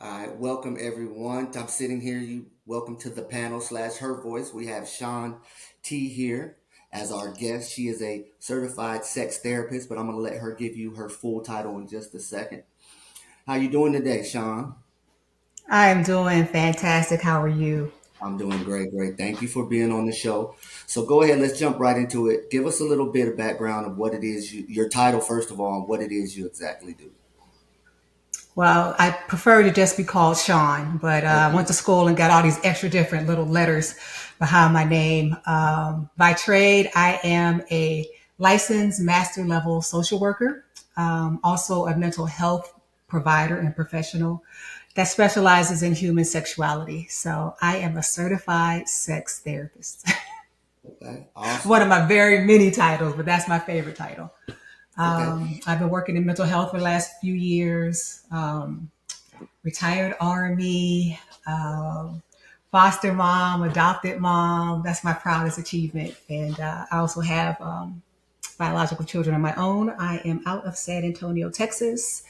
All right, welcome everyone. I'm sitting here. Welcome to the panel slash her voice. We have Shaun T here as our guest. She is a certified sex therapist, but I'm gonna let her give you her full title in just a second. How you doing today, Shaun? I am doing fantastic. How are you? I'm doing great, great. Thank you for being on the show. So go ahead, let's jump right into it. Give us a little bit of background of what it is your title first of all, and what it is you exactly do. Well, I prefer to just be called Sean, but I Okay. went to school and got all these extra different little letters behind my name. By trade, I am a licensed master level social worker, also a mental health provider and professional that specializes in human sexuality. So I am a certified sex therapist. Okay. One Awesome. of my very many titles, but that's my favorite title. Okay. I've been working in mental health for the last few years. Retired Army, foster mom, adopted mom. That's my proudest achievement. And I also have biological children of my own. I am out of San Antonio, Texas.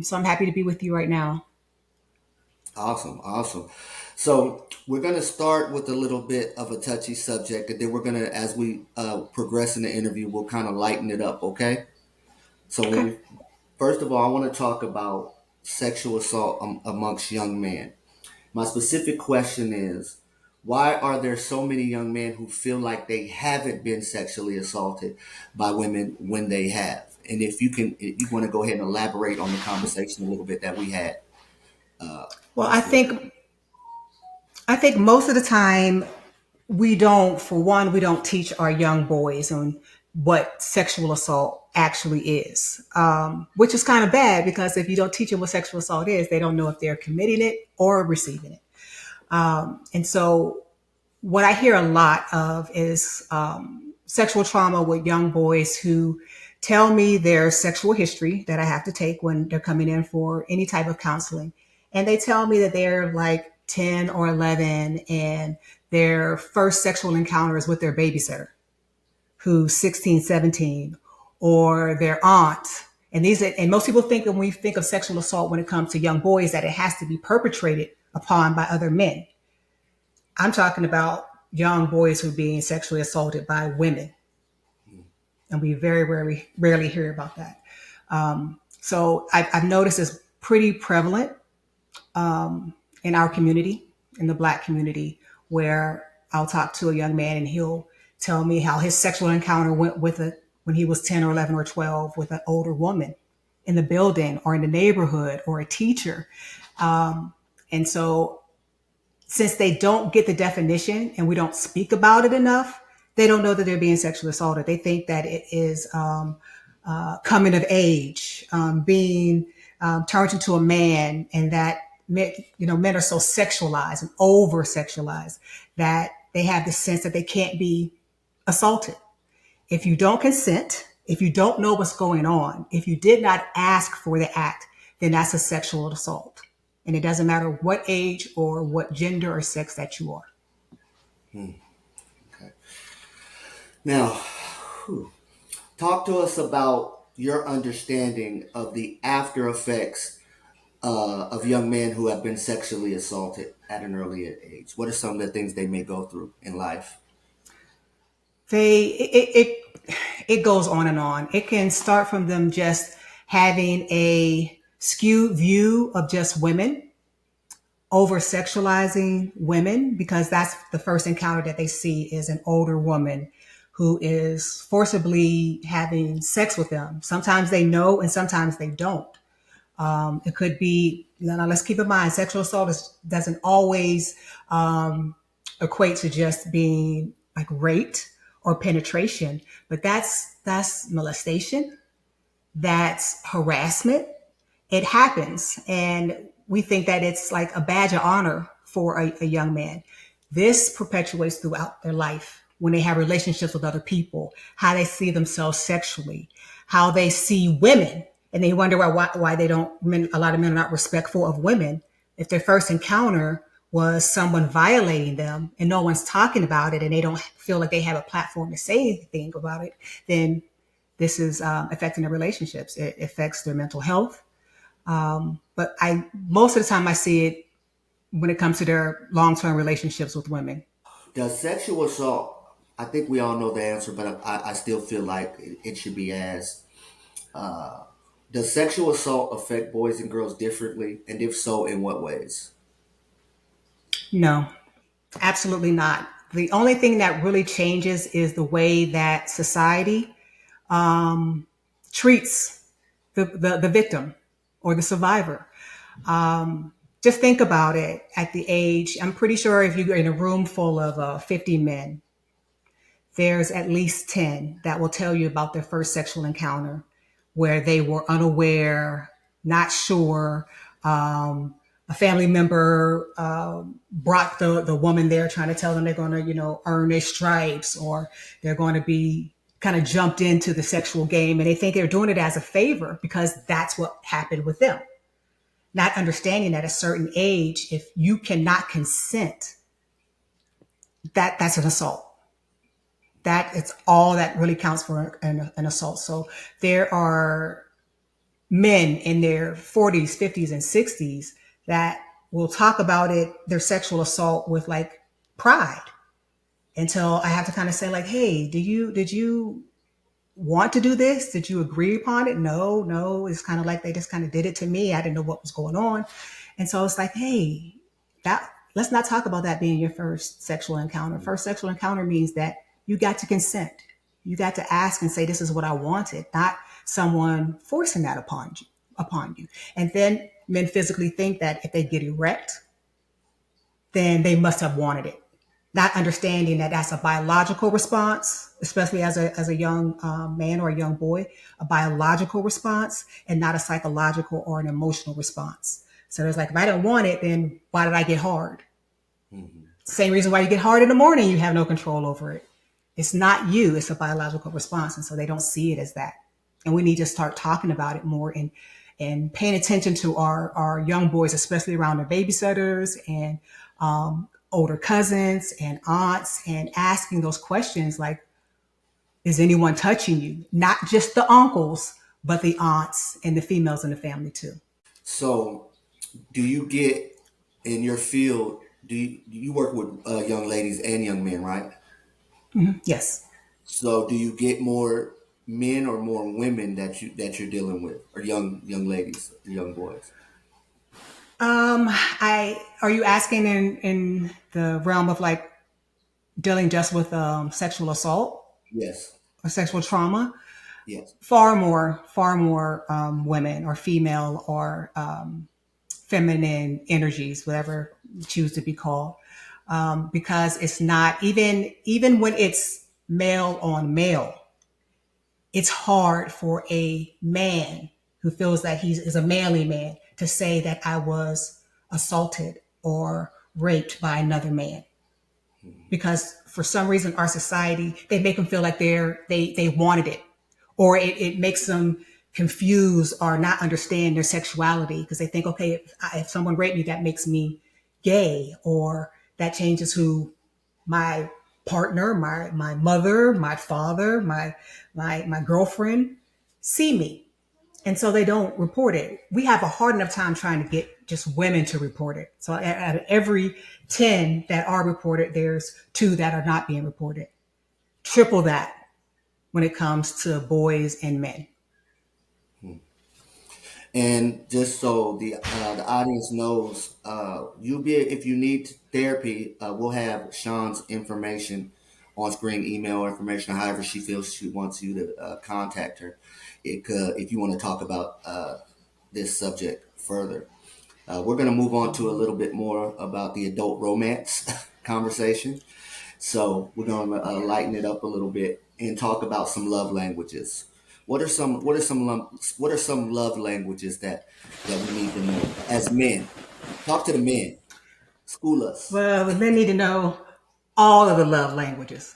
So I'm happy to be with you right now. Awesome, awesome. So we're going to start with a little bit of a touchy subject, and then we're going to, as we progress in the interview, we'll kind of lighten it up. Okay. So when Okay. we, first of all, I want to talk about sexual assault amongst young men. My specific question is, why are there so many young men who feel like they haven't been sexually assaulted by women when they have? And if you want to go ahead and elaborate on the conversation a little bit that we had Well, I before. think I think most of the time we don't, for one, we don't teach our young boys on what sexual assault actually is, which is kind of bad because if you don't teach them what sexual assault is, they don't know if they're committing it or receiving it. And so, what I hear a lot of is sexual trauma with young boys who tell me their sexual history that I have to take when they're coming in for any type of counseling. And they tell me that they're like 10 or 11 and their first sexual encounter is with their babysitter who's 16, 17, or their aunt. And most people think that when we think of sexual assault when it comes to young boys that it has to be perpetrated upon by other men. I'm talking about young boys who are being sexually assaulted by women, and we very rarely hear about that. So I've noticed it's pretty prevalent in our community, in the Black community, where I'll talk to a young man and he'll tell me how his sexual encounter went with when he was 10 or 11 or 12 with an older woman in the building or in the neighborhood or a teacher. And so since they don't get the definition and we don't speak about it enough, they don't know that they're being sexually assaulted. They think that it is coming of age, being turned into a man, and that men are so sexualized and over sexualized that they have the sense that they can't be assaulted. If you don't consent, if you don't know what's going on, if you did not ask for the act, then that's a sexual assault. And it doesn't matter what age or what gender or sex that you are. Okay. Now, whew, talk to us about your understanding of the after effects of young men who have been sexually assaulted at an early age. What are some of the things they may go through in life? It goes on and on. It can start from them just having a skewed view of just women, over sexualizing women because that's the first encounter that they see is an older woman who is forcibly having sex with them. Sometimes they know and sometimes they don't. It could be, now let's keep in mind, sexual assault doesn't always equate to just being like raped or penetration, but that's molestation, that's harassment. It happens, and we think that it's like a badge of honor for a young man. This perpetuates throughout their life when they have relationships with other people, how they see themselves sexually, how they see women, and they wonder why they don't. A lot of men are not respectful of women. If their first encounter was someone violating them and no one's talking about it, and they don't feel like they have a platform to say anything about it, then this is affecting their relationships. It affects their mental health. But I most of the time I see it when it comes to their long-term relationships with women. Does sexual assault? I think we all know the answer, but I still feel like it should be asked. Does sexual assault affect boys and girls differently, and if so, in what ways? No, absolutely not. The only thing that really changes is the way that society treats the victim or the survivor. Just think about it at the age, I'm pretty sure if you're in a room full of 50 men, there's at least 10 that will tell you about their first sexual encounter where they were unaware, not sure. A family member brought the woman there trying to tell them they're going to, earn their stripes, or they're going to be kind of jumped into the sexual game, and they think they're doing it as a favor because that's what happened with them. Not understanding that at a certain age, if you cannot consent, that's an assault. That it's all that really counts for an assault. So there are men in their 40s, 50s, and 60s that will talk about it, their sexual assault, with like pride, until I have to kind of say like, hey, did you want to do this? Did you agree upon it? No, no. It's kind of like they just kind of did it to me. I didn't know what was going on. And so it's like, hey, that let's not talk about that being your first sexual encounter. First sexual encounter means that you got to consent. You got to ask and say, this is what I wanted, not someone forcing that upon you. And then men physically think that if they get erect, then they must have wanted it, not understanding that that's a biological response, especially as a young man or a young boy, a biological response and not a psychological or an emotional response. So there's like, if I don't want it, then why did I get hard? Mm-hmm. Same reason why you get hard in the morning, you have no control over it. It's not you, it's a biological response. And so they don't see it as that. And we need to start talking about it more, and paying attention to our young boys, especially around their babysitters and older cousins and aunts, and asking those questions like, is anyone touching you? Not just the uncles, but the aunts and the females in the family too. So, do you get in your field? Do you work with young ladies and young men, right? Yes. So, do you get more men or more women that you're dealing with, or young ladies, young boys? I Are you asking in the realm of like dealing just with sexual assault Yes, or sexual trauma? yes. Far more women or female or feminine energies, whatever you choose to be called, because it's not even when it's male on male, it's hard for a man who feels that he is a manly man to say that I was assaulted or raped by another man, because for some reason our society, they make them feel like they wanted it, or it makes them confuse or not understand their sexuality, because they think, okay, if someone raped me, that makes me gay, or that changes who my partner, my mother, my father, my girlfriend see me. And so they don't report it. We have a hard enough time trying to get just women to report it. So out of every 10 that are reported, there's 2 that are not being reported. Triple that when it comes to boys and men. And just so the audience knows, you'll be if you need therapy, we'll have Sean's information on screen, email information, however she feels she wants you to contact her. If you want to talk about this subject further. We're going to move on to a little bit more about the adult romance conversation. So we're going to lighten it up a little bit and talk about some love languages. What are some love languages that we need to know as men? Talk to the men. School us. Well, the men need to know all of the love languages.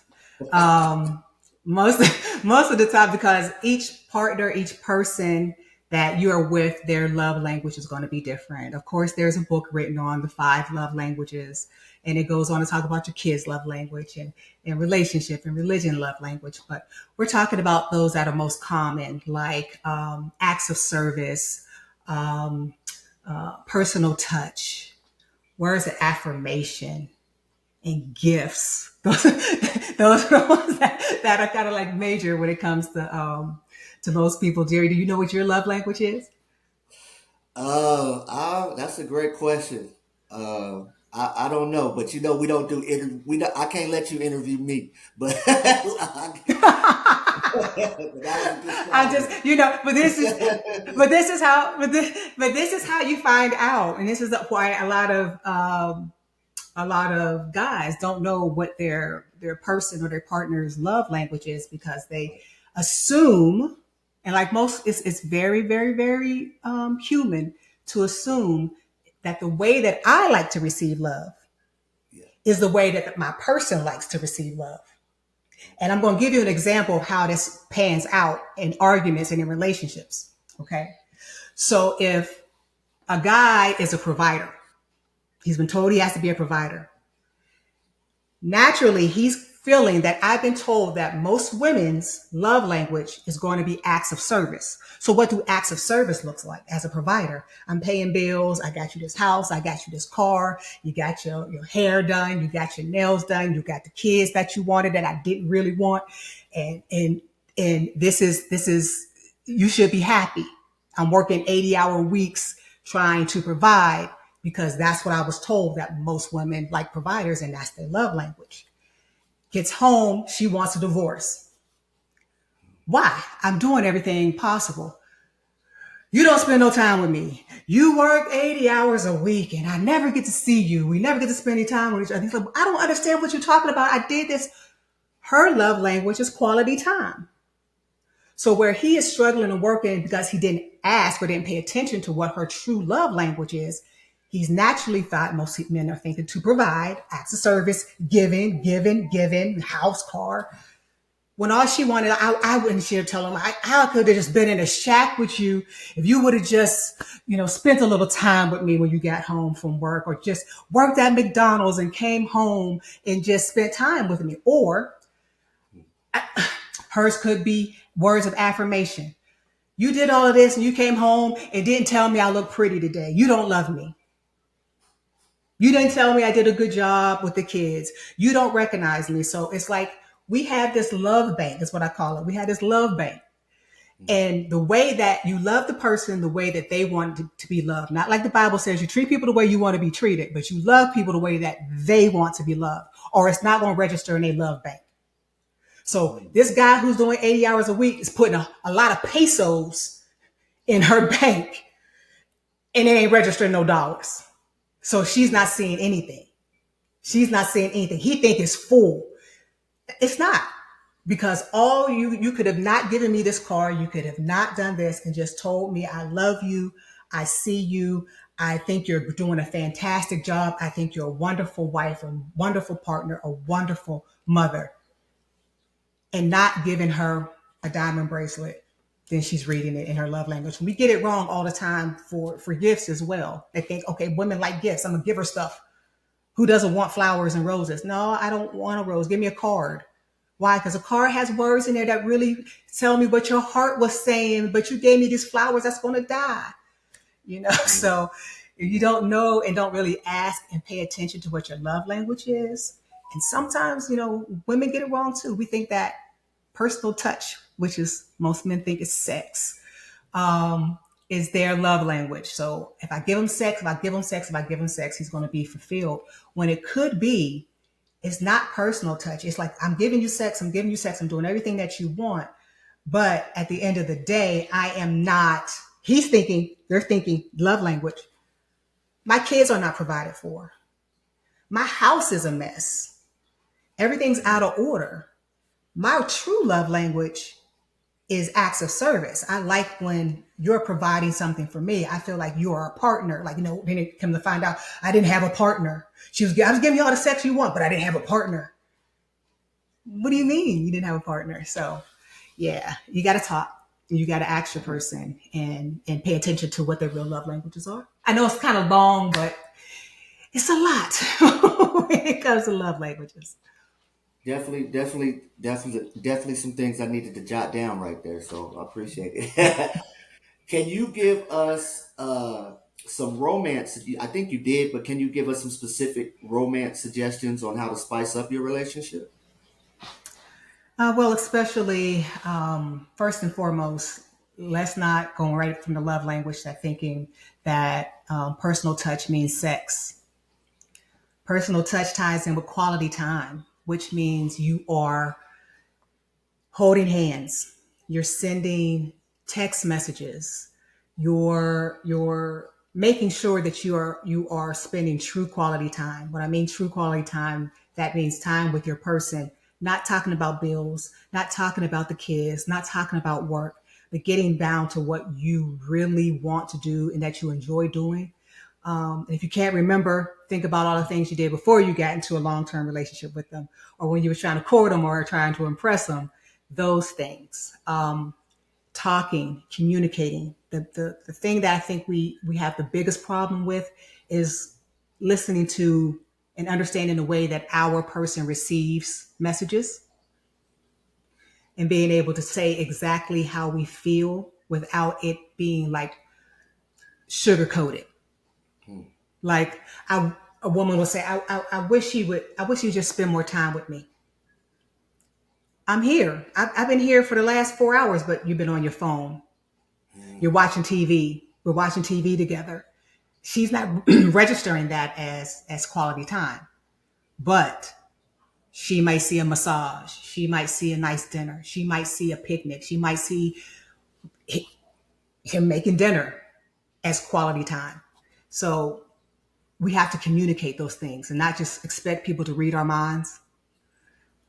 Um, most most of the time, because each partner, each person that you are with, their love language is going to be different. Of course, there's a book written on the 5 love languages, and it goes on to talk about your kids' love language, and relationship and religion love language. But we're talking about those that are most common, like acts of service, um, personal touch, words of affirmation, and gifts. Those are the ones that are kind of like major when it comes to most people. Jerry, do you know what your love language is? That's a great question. I don't know, but we don't do we don't, I can't let you interview me, but but that was a good I try. just, but this is how you find out, and this is why a lot of guys don't know what their person or their partner's love language is because they assume, and like most, it's very, very, very human to assume that the way that I like to receive love Yeah. is the way that my person likes to receive love. And I'm going to give you an example of how this pans out in arguments and in relationships. Okay. So if a guy is a provider, he's been told he has to be a provider. Naturally, he's feeling that I've been told that most women's love language is going to be acts of service. So what do acts of service looks like as a provider? I'm paying bills. I got you this house. I got you this car. You got your hair done. You got your nails done. You got the kids that you wanted that I didn't really want. And this is, you should be happy. I'm working 80-hour weeks trying to provide because that's what I was told that most women like providers and that's their love language. Gets home, she wants a divorce. Why? I'm doing everything possible. You don't spend no time with me. You work 80 hours a week and I never get to see you. We never get to spend any time with each other. He's like, I don't understand what you're talking about. I did this. Her love language is quality time. So where he is struggling and working because he didn't ask or didn't pay attention to what her true love language is, he's naturally thought, most men are thinking, to provide, acts of service, giving, house, car. When all she wanted, I wouldn't share tell him, I could have just been in a shack with you if you would have just, spent a little time with me when you got home from work or just worked at McDonald's and came home and just spent time with me. Or hers could be words of affirmation. You did all of this and you came home and didn't tell me I look pretty today. You don't love me. You didn't tell me I did a good job with the kids. You don't recognize me. So it's like we have this love bank, is what I call it. We have this love bank. And the way that you love the person, the way that they want to be loved, not like the Bible says you treat people the way you want to be treated, but you love people the way that they want to be loved, or it's not going to register in a love bank. So this guy who's doing 80 hours a week is putting a lot of pesos in her bank and it ain't registering no dollars. So she's not seeing anything. She's not seeing anything. He think it's full. It's not, because all you could have not given me this car. You could have not done this and just told me I love you. I see you. I think you're doing a fantastic job. I think you're a wonderful wife, a wonderful partner, a wonderful mother, and not giving her a diamond bracelet. Then she's reading it in her love language. We get it wrong all the time for gifts as well. They think, okay, women like gifts. I'm gonna give her stuff. Who doesn't want flowers and roses? No, I don't want a rose. Give me a card. Why? Because a card has words in there that really tell me what your heart was saying, but you gave me these flowers that's going to die. So if you don't know and don't really ask and pay attention to what your love language is, and sometimes, women get it wrong too. We think that personal touch, which is most men think is sex, is their love language. So if I give him sex, if I give him sex, if I give him sex, he's going to be fulfilled. When it could be, it's not personal touch. It's like, I'm giving you sex, I'm giving you sex, I'm doing everything that you want. But at the end of the day, I am not, they're thinking love language. My kids are not provided for. My house is a mess. Everything's out of order. My true love language is acts of service. I like when you're providing something for me. I feel like you are a partner. Like, then it come to find out I didn't have a partner. I was giving you all the sex you want, but I didn't have a partner. What do you mean you didn't have a partner? So yeah, you got to talk. You got to ask your person and pay attention to what their real love languages are. I know it's kind of long, but it's a lot when it comes to love languages. Definitely some things I needed to jot down right there. So I appreciate it. Can you give us some romance? I think you did, but can you give us some specific romance suggestions on how to spice up your relationship? Well, especially first and foremost, let's not go right from the love language that thinking that personal touch means sex. Personal touch ties in with quality time, which means you are holding hands, you're sending text messages, you're making sure that you are spending true quality time. When I mean true quality time, that means time with your person, not talking about bills, not talking about the kids, not talking about work, but getting down to what you really want to do and that you enjoy doing. And if you can't remember, think about all the things you did before you got into a long-term relationship with them, or when you were trying to court them or trying to impress them. Those things, talking, communicating. The thing that I think we have the biggest problem with is listening to and understanding the way that our person receives messages and being able to say exactly how we feel without it being like sugar coated. Hmm. Like a woman will say, I wish you would, I wish you just spend more time with me. I'm here. I've been here for the last 4 hours, but you've been on your phone. You're Hmm. watching TV. We're watching TV together. She's not registering that as quality time, but she might see a massage. She might see a nice dinner. She might see a picnic. She might see him making dinner as quality time. So we have to communicate those things and not just expect people to read our minds,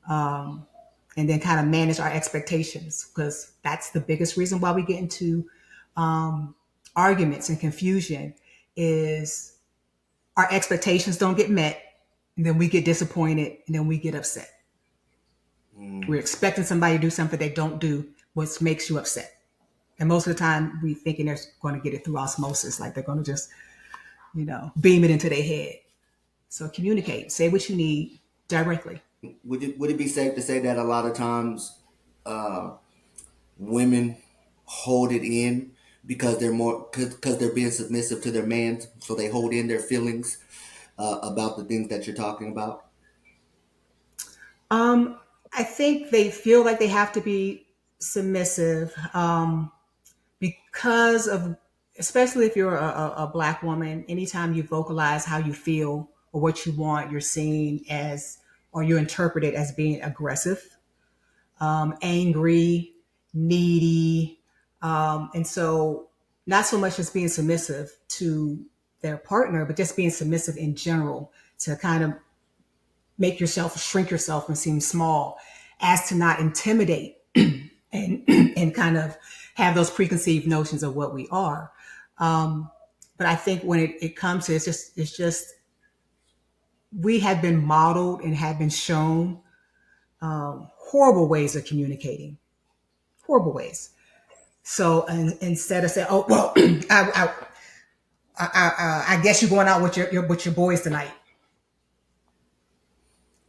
and then kind of manage our expectations, because that's the biggest reason why we get into arguments and confusion is our expectations don't get met, and then we get disappointed, and then we get upset. We're Hmm. expecting somebody to do something they don't do, which makes you upset. And most of the time, we thinking they're going to get it through osmosis, like they're going to just, beam it into their head. So communicate, say what you need directly. Would it be safe to say that a lot of times uh, women hold it in because they're more because they're being submissive to their man, so they hold in their feelings about the things that you're talking about? Um, I think they feel like they have to be submissive, because of, especially if you're a black woman. Anytime you vocalize how you feel or what you want, you're seen as, or you interpret it as being aggressive, angry, needy. And so, not so much as being submissive to their partner, but just being submissive in general, to kind of make yourself shrink yourself and seem small, as to not intimidate and and kind of have those preconceived notions of what we are. But I think when it comes to, it's just we have been modeled and have been shown horrible ways of communicating, horrible ways. So, and instead of saying, "Oh well, I guess you're going out with your boys tonight."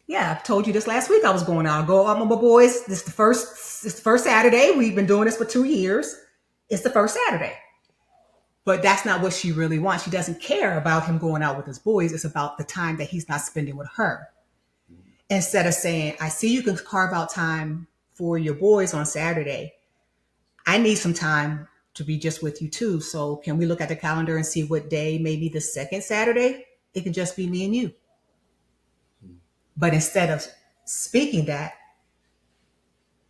Yeah, I told you this last week. I was going out. I go out with my boys. This is the first Saturday. We've been doing this for 2 years. It's the first Saturday. But that's not what she really wants. She doesn't care about him going out with his boys. It's about the time that he's not spending with her. Instead of saying, I see you can carve out time for your boys on Saturday. I need some time to be just with you too. So can we look at the calendar and see what day, maybe the second Saturday? It can just be me and you. But instead of speaking that,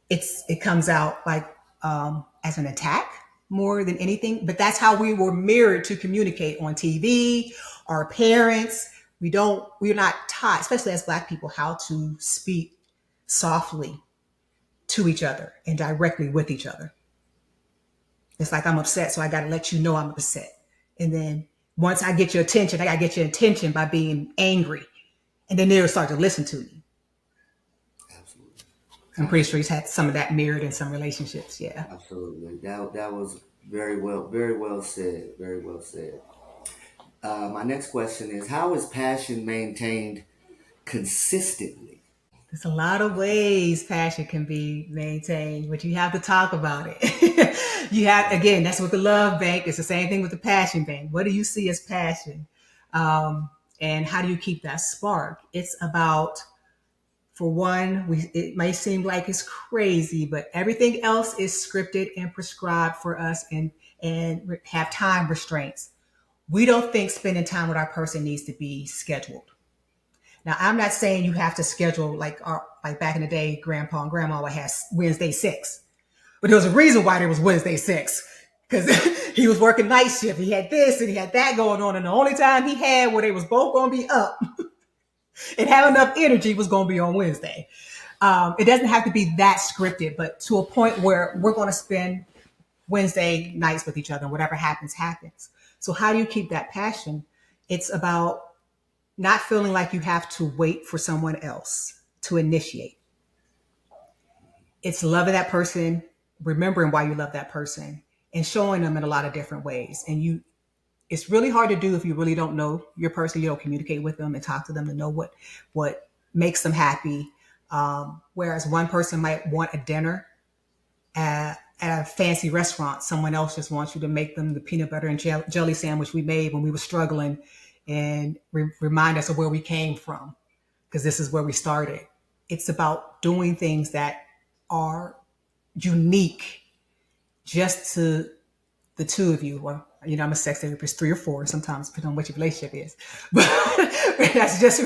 it comes out like, as an attack more than anything. But that's how we were mirrored to communicate on TV. Our parents, we're not taught, especially as Black people, how to speak softly to each other and directly with each other. It's like, I'm upset, so I got to let you know I'm upset. And then once I get your attention, I got to get your attention by being angry, and then they'll start to listen to me. Absolutely. I'm pretty sure he's had some of that mirrored in some relationships. Yeah. Absolutely. That was very well said. Very well said. My next question is: how is passion maintained consistently? There's a lot of ways passion can be maintained, but you have to talk about it. You have, again, that's with the love bank. It's the same thing with the passion bank. What do you see as passion? Um, and how do you keep that spark? It's about, for one, it may seem like it's crazy, but everything else is scripted and prescribed for us, and have time restraints. We don't think spending time with our person needs to be scheduled. Now, I'm not saying you have to schedule like back in the day, grandpa and grandma would have Wednesday 6. But there was a reason why there was Wednesday 6. Because he was working night shift. He had this and he had that going on. And the only time he had where they was both going to be up and have enough energy was going to be on Wednesday. It doesn't have to be that scripted, but to a point where we're going to spend Wednesday nights with each other. Whatever happens, happens. So how do you keep that passion? It's about not feeling like you have to wait for someone else to initiate. It's loving that person, remembering why you love that person, and showing them in a lot of different ways. And it's really hard to do if you really don't know your person. You don't communicate with them and talk to them to know what makes them happy. Whereas one person might want a dinner at a fancy restaurant, someone else just wants you to make them the peanut butter and jelly sandwich we made when we were struggling, and remind us of where we came from, because this is where we started. It's about doing things that are unique just to the two of you. Well, I'm a sex therapist, 3 or 4, sometimes depending on what your relationship is, but that's just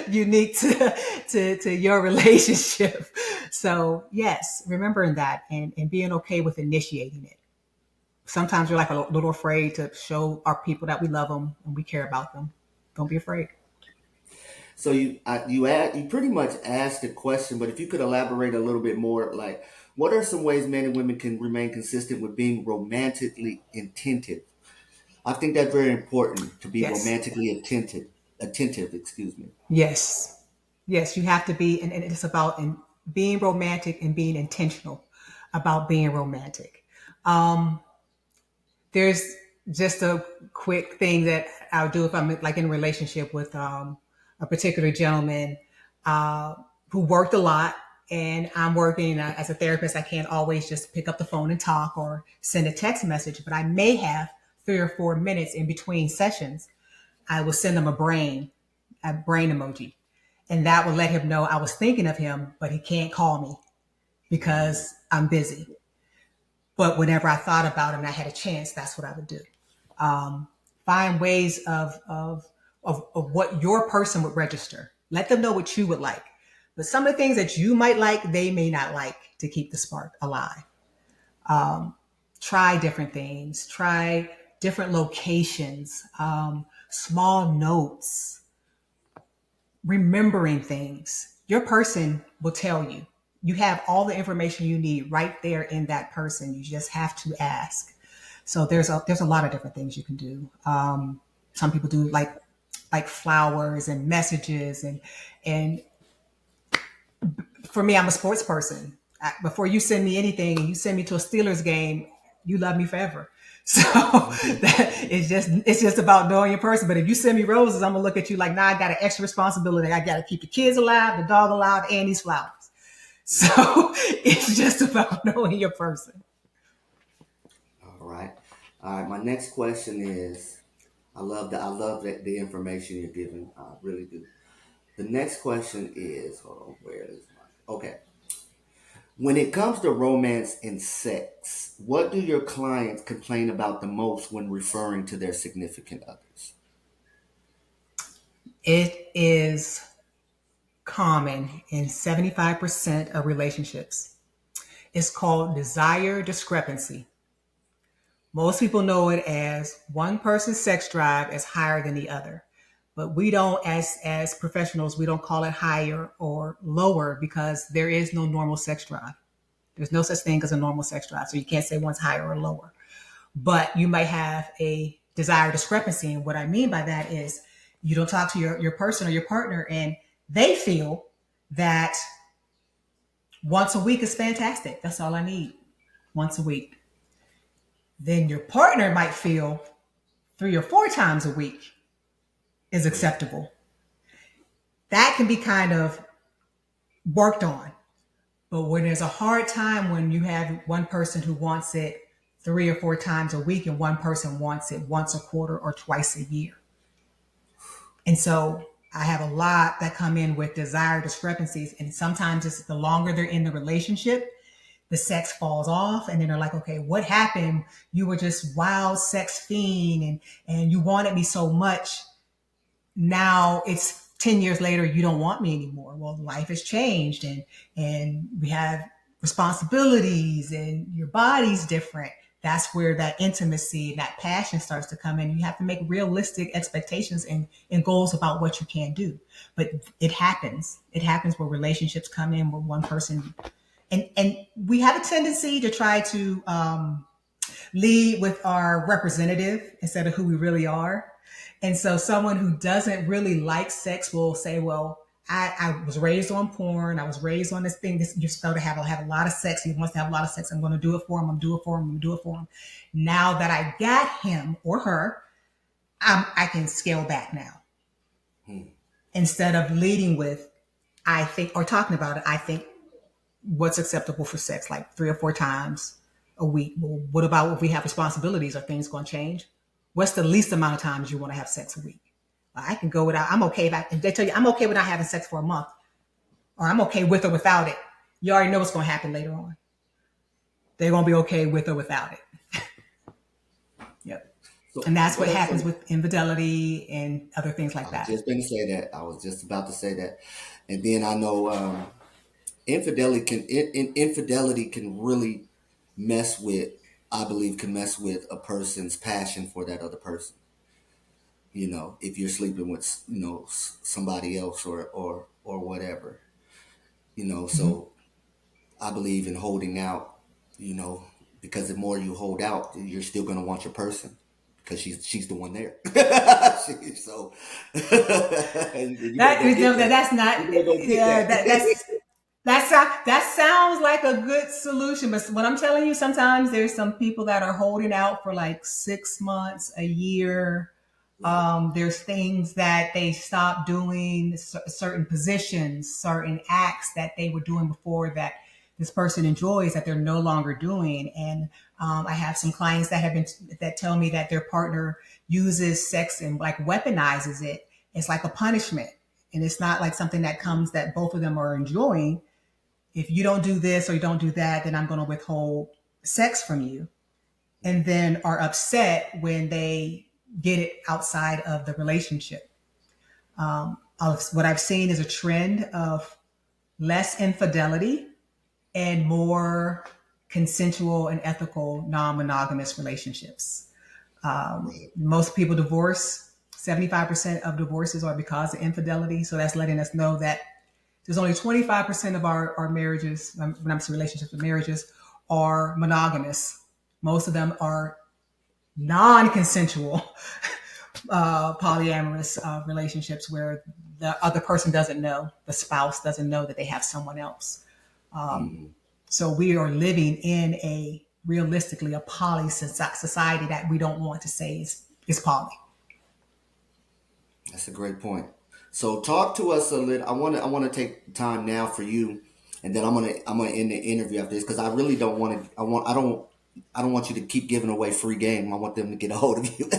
unique to your relationship. So yes, remembering that, and being okay with initiating it. Sometimes we're like a little afraid to show our people that we love them and we care about them. Don't be afraid. So you pretty much asked the question, but if you could elaborate a little bit more, like what are some ways men and women can remain consistent with being romantically attentive? I think that's very important to be Yes. romantically attentive. Attentive, excuse me. Yes. Yes, you have to be, and it's about being romantic and being intentional about being romantic. Um, there's just a quick thing that I'll do if I'm like in a relationship with a particular gentleman uh, who worked a lot, and I'm working as a therapist. I can't always just pick up the phone and talk or send a text message, but I may have 3 or 4 minutes in between sessions. I will send him a brain emoji, and that will let him know I was thinking of him, but he can't call me because I'm busy. But whenever I thought about him and I had a chance, that's what I would do. Um, Find ways of what your person would register. Let them know what you would like. But some of the things that you might like, they may not like, to keep the spark alive. Um, Try different things. Try different locations. Small notes. Remembering things. Your person will tell you. You have all the information you need right there in that person. You just have to ask. So there's a lot of different things you can do. Some people do like flowers and messages, and for me, I'm a sports person. Before you send me anything, and you send me to a Steelers game, you love me forever. So it's just about knowing your person. But if you send me roses, I'm gonna look at you like, nah, I got an extra responsibility. I got to keep the kids alive, the dog alive, and these flowers. So it's just about knowing your person. All right. All right. My next question is, I love that the information you're giving. I really do. The next question is, hold on, where is my? Okay. When it comes to romance and sex, what do your clients complain about the most when referring to their significant others? It is common in 75% of relationships. It's called desire discrepancy. Most people know it as one person's sex drive is higher than the other. But we don't, as professionals, we don't call it higher or lower, because there is no normal sex drive. There's no such thing as a normal sex drive. So you can't say one's higher or lower. But you might have a desire discrepancy. And what I mean by that is you don't talk to your person or your partner, and they feel that once a week is fantastic. That's all I need. Once a week. Then your partner might feel 3 or 4 times a week is acceptable. That can be kind of worked on. But when there's a hard time, when you have one person who wants it 3 or 4 times a week, and one person wants it once a quarter or twice a year. And so I have a lot that come in with desire discrepancies. And sometimes it's the longer they're in the relationship, the sex falls off. And then they're like, okay, what happened? You were just wild sex fiend and you wanted me so much. Now it's 10 years later, you don't want me anymore. Well, life has changed and we have responsibilities and your body's different. That's where that intimacy and that passion starts to come in. You have to make realistic expectations and goals about what you can do. But it happens. It happens where relationships come in where one person and we have a tendency to try to lead with our representative instead of who we really are. And so someone who doesn't really like sex will say, well, I was raised on porn. I was raised on this thing. This you're supposed to have a lot of sex. He wants to have a lot of sex. I'm going to do it for him. I'm going to do it for him. I'm going to do it for him. Now that I got him or her, I can scale back now. Instead of leading with, I think, or talking about it, I think what's acceptable for sex, like 3 or 4 times a week. Well, what about if we have responsibilities? Are things going to change? What's the least amount of times you want to have sex a week? I can go without. I'm okay if they tell you I'm okay with not having sex for a month, or I'm okay with or without it. You already know what's going to happen later on. They're going to be okay with or without it. Yep. So And that's what what are happens some? with infidelity and other things I like was that. just going to say that. I was just about to say that, and then I know infidelity can really mess with. I believe can mess with a person's passion for that other person. If you're sleeping with somebody else or whatever. Mm-hmm. So I believe in holding out. You know, because the more you hold out, you're still gonna want your person because she's the one there. So you're gonna That go get that. that's not. You're gonna go get Yeah, that. that sounds like a good solution. But what I'm telling you, sometimes there's some people that are holding out for like 6 months, a year. Right. There's things that they stop doing, certain positions, certain acts that they were doing before that this person enjoys that they're no longer doing. And I have some clients that tell me that their partner uses sex and like weaponizes it. It's like a punishment, and it's not like something that comes that both of them are enjoying. If you don't do this or you don't do that, then I'm going to withhold sex from you. And then are upset when they get it outside of the relationship. What I've seen is a trend of less infidelity and more consensual and ethical non-monogamous relationships. Right. Most people divorce. 75% of divorces are because of infidelity. So that's letting us know that there's only 25% of our marriages, when I'm saying relationships and marriages, are monogamous. Most of them are non-consensual polyamorous relationships where the other person doesn't know, the spouse doesn't know that they have someone else. Hmm. So we are living in a realistically a poly society that we don't want to say is poly. That's a great point. So talk to us a little. I want to take time now for you, and then I'm gonna end the interview after this because I really don't want to. I don't want you to keep giving away free game. I want them to get a hold of you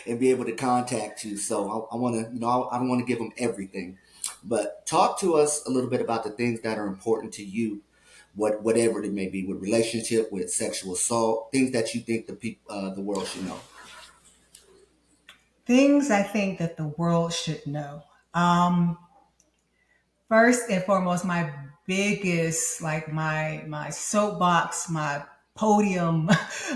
and be able to contact you. So I want to, I don't want to give them everything, but talk to us a little bit about the things that are important to you, whatever it may be, with relationship, with sexual assault, things that you think the world should know. Things I think that the world should know. Um, First and foremost, my biggest, like my soapbox, my podium,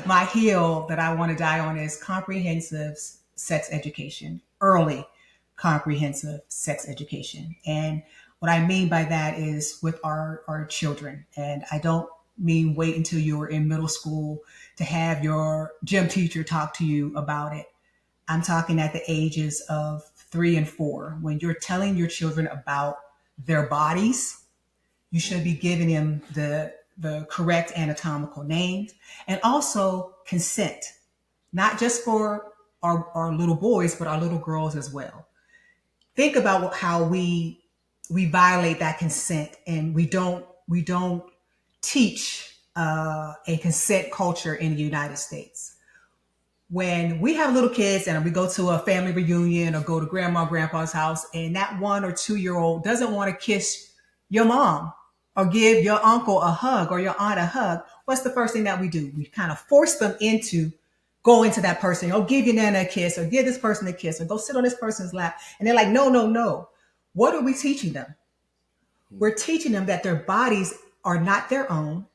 my hill that I want to die on is comprehensive sex education, early comprehensive sex education. And what I mean by that is with our children. And I don't mean wait until you're in middle school to have your gym teacher talk to you about it. I'm talking at the ages of 3 and 4. When you're telling your children about their bodies, you should be giving them the correct anatomical names and also consent, not just for our little boys, but our little girls as well. Think about how we violate that consent and we don't teach. a consent culture in the United States. When we have little kids and we go to a family reunion or go to grandma, grandpa's house, and that 1 or 2 year old doesn't want to kiss your mom or give your uncle a hug or your aunt a hug, what's the first thing that we do? We kind of force them into go into that person, oh, give your nana a kiss or give this person a kiss or go sit on this person's lap. And they're like, no, no, no. What are we teaching them? We're teaching them that their bodies are not their own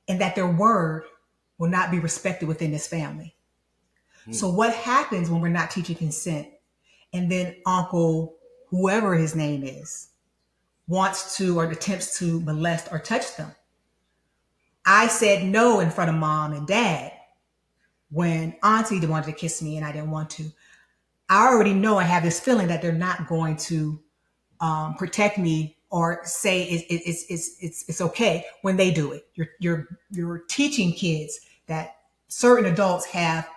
and that their word will not be respected within this family. So what happens when we're not teaching consent and then uncle, whoever his name is, wants to or attempts to molest or touch them? I said no in front of mom and dad when auntie wanted to kiss me and I didn't want to. I already know I have this feeling that they're not going to protect me or say it's okay when they do it. You're teaching kids that certain adults have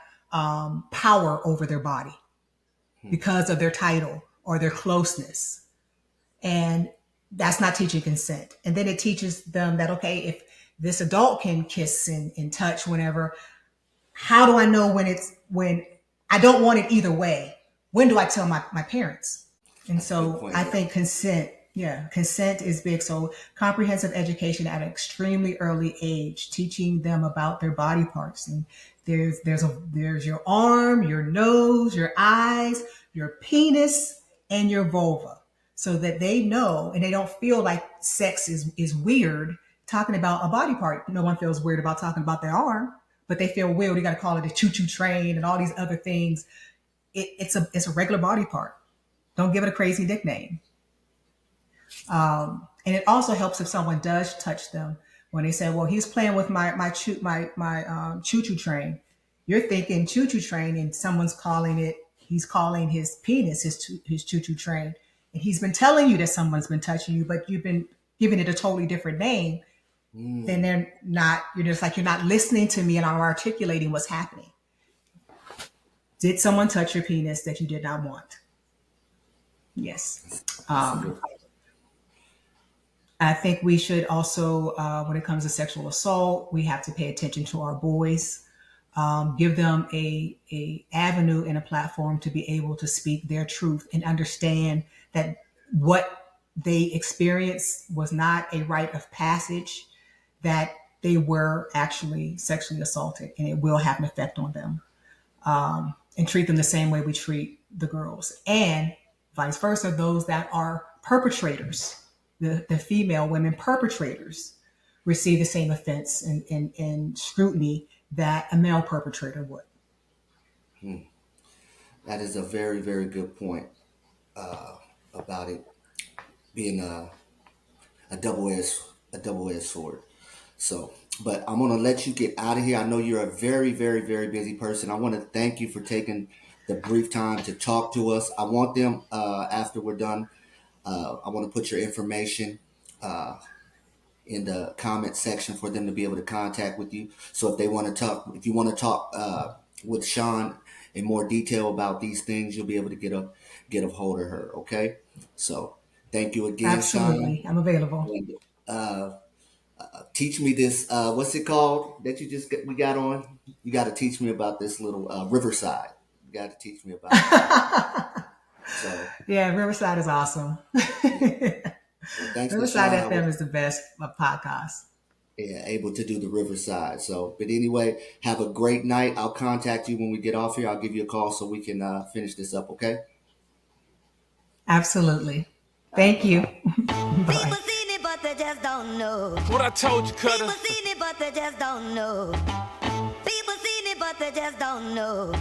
power over their body because of their title or their closeness. And that's not teaching consent. And then it teaches them that, okay, if this adult can kiss and touch whenever, how do I know when I don't want it either way? When do I tell my parents? And That's a good so point. I think consent is big. So comprehensive education at an extremely early age, teaching them about their body parts. And there's your arm, your nose, your eyes, your penis, and your vulva, so that they know and they don't feel like sex is weird talking about a body part. No one feels weird about talking about their arm, but they feel weird. You got to call it a choo-choo train and all these other things. It's a regular body part. Don't give it a crazy nickname. And it also helps if someone does touch them when they say, well, he's playing with my choo-choo train. You're thinking choo-choo train and he's calling his penis his choo-choo train. And he's been telling you that someone's been touching you, but you've been giving it a totally different name. Then you're just like, you're not listening to me and I'm articulating what's happening. Did someone touch your penis that you did not want? Yes. I think we should also, when it comes to sexual assault, we have to pay attention to our boys, give them a avenue and a platform to be able to speak their truth and understand that what they experienced was not a rite of passage, that they were actually sexually assaulted and it will have an effect on them, and treat them the same way we treat the girls, and vice versa, those that are perpetrators, the female women perpetrators receive the same offense and scrutiny that a male perpetrator would. That is a very, very good point about it being a double-edged sword. So, but I'm gonna let you get out of here. I know you're a very, very, very busy person. I want to thank you for taking the brief time to talk to us. I want them after we're done. I want to put your information in the comment section for them to be able to contact with you. So if they want to talk, if you want to talk with Shaun in more detail about these things, you'll be able to get a hold of her. Okay. So thank you again, Absolutely, Shaun. I'm available. And, teach me this. What's it called that you just we got on? You got to teach me about this little Riverside. You got to teach me about it. So Yeah, Riverside is awesome. well, thanks to Riverside Shaun. FM is the best podcast. Yeah, able to do the Riverside. So, but anyway, have a great night. I'll contact you when we get off here. I'll give you a call so we can finish this up. Okay. Absolutely. All right. Thank Bye you. bye. Bye. People seen it, but they just don't know. What I told you, Cutter. People seen it, but they just don't know. People seen it, but they just don't know.